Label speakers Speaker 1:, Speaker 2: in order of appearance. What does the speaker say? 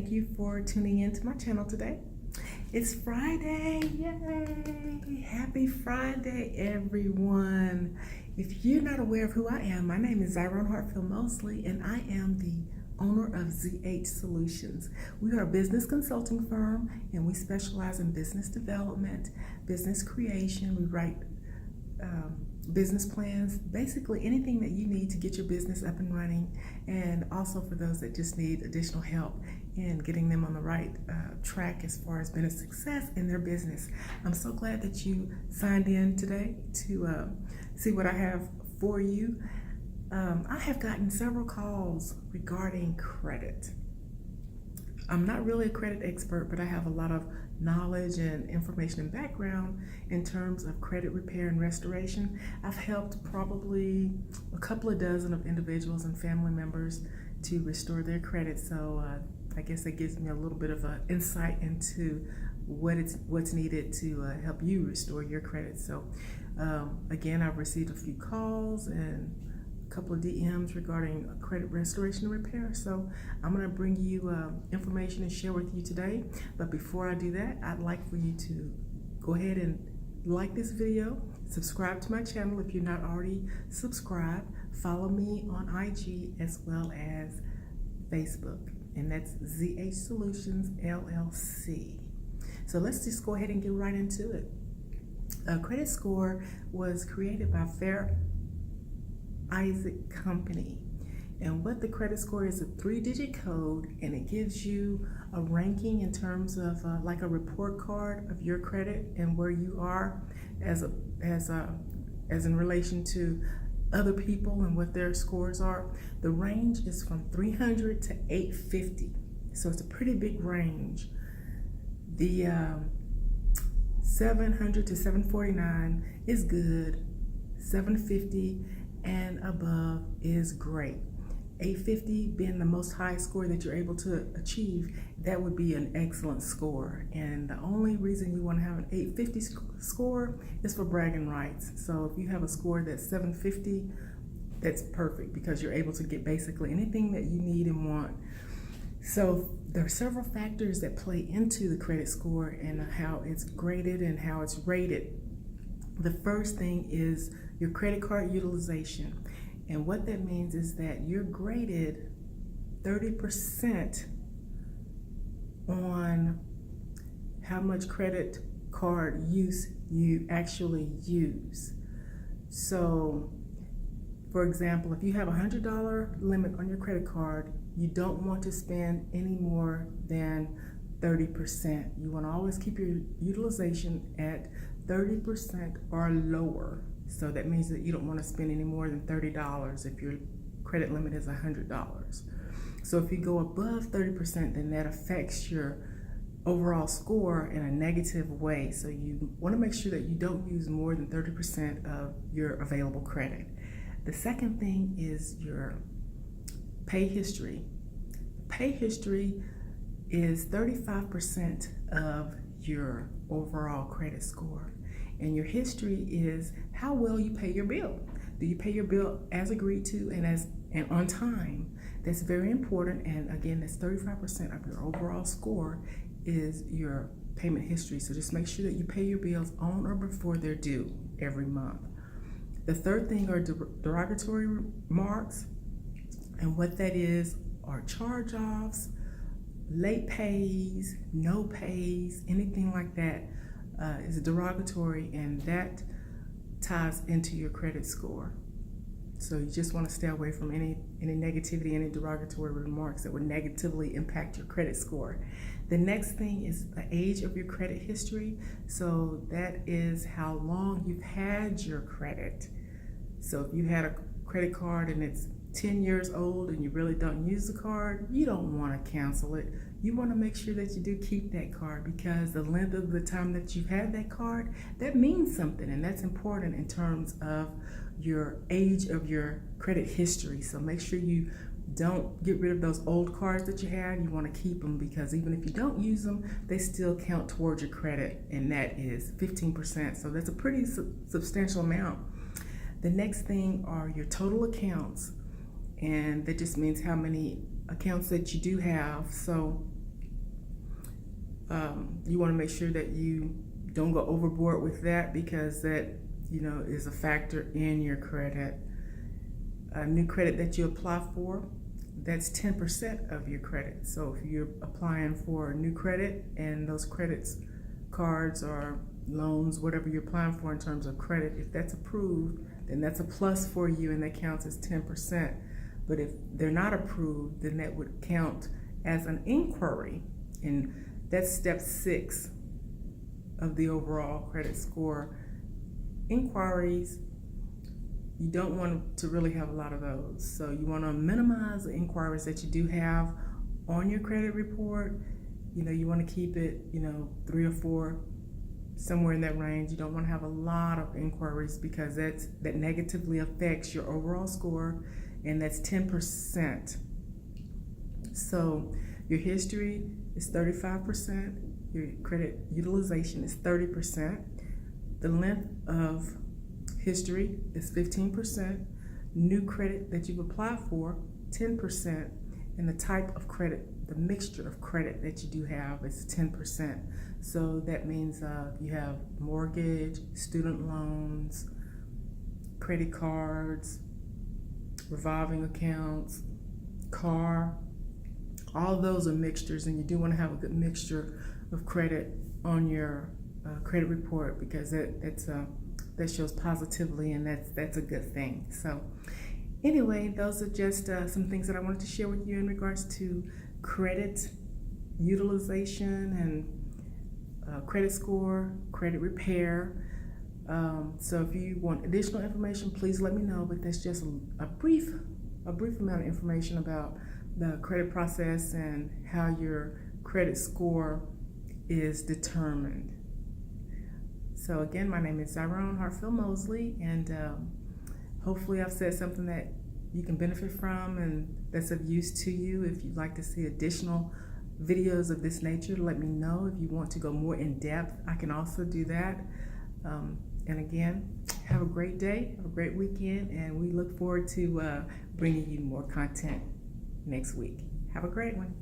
Speaker 1: thank you for tuning in to my channel today. It's Friday, yay! Happy Friday, everyone. If you're not aware of who I am, my name is Zyron Hartfield Mosley, and I am the owner of ZH Solutions. We are a business consulting firm, and we specialize in business development, business creation. We write business plans, basically anything that you need to get your business up and running, and also for those that just need additional help in getting them on the right track as far as being a success in their business. I'm so glad that you signed in today to see what I have for you. I have gotten several calls regarding credit. I'm not really a credit expert, but I have a lot of knowledge and information and background in terms of credit repair and restoration. I've helped probably a couple of dozen of individuals and family members to restore their credit. So I guess that gives me a little bit of an insight into what's needed to help you restore your credit. So again, I've received a few calls and a couple of DMs regarding credit restoration and repair. So I'm going to bring you information and share with you today. But before I do that, I'd like for you to go ahead and like this video, subscribe to my channel if you're not already subscribed, follow me on IG as well as Facebook, and that's ZH Solutions LLC. So let's just go ahead and get right into it. A credit score was created by Fair Isaac Company, and what the credit score is, a 3-digit code, and it gives you a ranking in terms of like a report card of your credit and where you are as in relation to other people and what their scores are. The range is from 300 to 850, so it's a pretty big range. The 700 to 749 is good. 750 and above is great. 850 being the most high score that you're able to achieve, that would be an excellent score. And the only reason you want to have an 850 score is for bragging rights. So if you have a score that's 750, that's perfect because you're able to get basically anything that you need and want. So there are several factors that play into the credit score and how it's graded and how it's rated. The first thing is your credit card utilization. And what that means is that you're graded 30% on how much credit card use you actually use. So, for example, if you have a $100 limit on your credit card, you don't want to spend any more than 30%. You want to always keep your utilization at 30% or lower. So that means that you don't want to spend any more than $30 if your credit limit is $100. So if you go above 30%, then that affects your overall score in a negative way. So you want to make sure that you don't use more than 30% of your available credit. The second thing is your pay history. Pay history is 35% of your overall credit score. And your history is how well you pay your bill. Do you pay your bill as agreed to and on time? That's very important. And again, that's 35% of your overall score is your payment history. So just make sure that you pay your bills on or before they're due every month. The third thing are derogatory remarks. And what that is are charge-offs, late pays, no pays, anything like that. Is derogatory, and that ties into your credit score. So you just want to stay away from any negativity, any derogatory remarks that would negatively impact your credit score. The next thing is the age of your credit history. So that is how long you've had your credit. So if you had a credit card and it's 10 years old and you really don't use the card, you don't want to cancel it. You want to make sure that you do keep that card, because the length of the time that you've had that card, that means something, and that's important in terms of your age of your credit history. So make sure you don't get rid of those old cards that you had. You want to keep them, because even if you don't use them, they still count towards your credit, and that is 15%. So that's a pretty substantial amount. The next thing are your total accounts, and that just means how many accounts that you do have. So You want to make sure that you don't go overboard with that, because that, is a factor in your credit. A new credit that you apply for, that's 10% of your credit. So if you're applying for a new credit and those credits, cards or loans, whatever you're applying for in terms of credit, if that's approved, then that's a plus for you and that counts as 10%. But if they're not approved, then that would count as an inquiry, and that's step 6 of the overall credit score. Inquiries, you don't want to really have a lot of those. So you want to minimize the inquiries that you do have on your credit report. You want to keep it, 3 or 4, somewhere in that range. You don't want to have a lot of inquiries, because that negatively affects your overall score, and that's 10%. So your history is 35%, your credit utilization is 30%, the length of history is 15%, new credit that you've applied for, 10%, and the type of credit, the mixture of credit that you do have is 10%. So that means you have mortgage, student loans, credit cards, revolving accounts, car, all those are mixtures, and you do want to have a good mixture of credit on your credit report, because that shows positively, and that's a good thing. So anyway, those are just some things that I wanted to share with you in regards to credit utilization and credit score, credit repair. So if you want additional information, please let me know, but that's just a brief amount of information about the credit process and how your credit score is determined. So again, my name is Zyrone Hartfield Mosley, and hopefully I've said something that you can benefit from and that's of use to you. If you'd like to see additional videos of this nature, let me know. If you want to go more in depth, I can also do that. And again, have a great day, have a great weekend, and we look forward to bringing you more content next week. Have a great one.